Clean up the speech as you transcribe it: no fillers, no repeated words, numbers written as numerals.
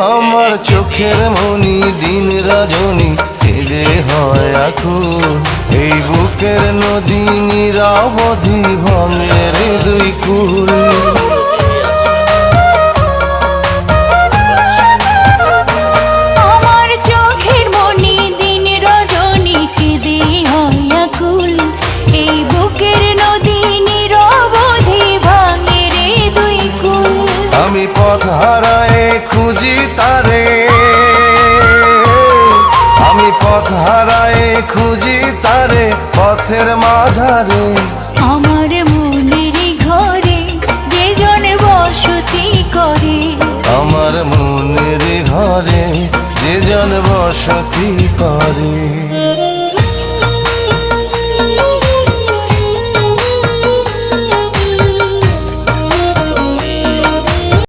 আমার চোখের মনি দিন রজনী কেঁদে হয় আকুল। এই বুকের নদী নিরবধি ভাঙে রে দুই কুল। আমার চোখের মনি দিন রজনী কেঁদে হয় আকুল। এই বুকের নদী নিরবধি ভাঙে রে দুই কুল। আমি পথ হারায়ে খুঁজি তারে, আমি পথ হারায়ে খুঁজি তারে পথের মাঝারে। আমার মনের ঘরে যে জন বসতি করে, আমার মনের ঘরে যে জন বসতি করে।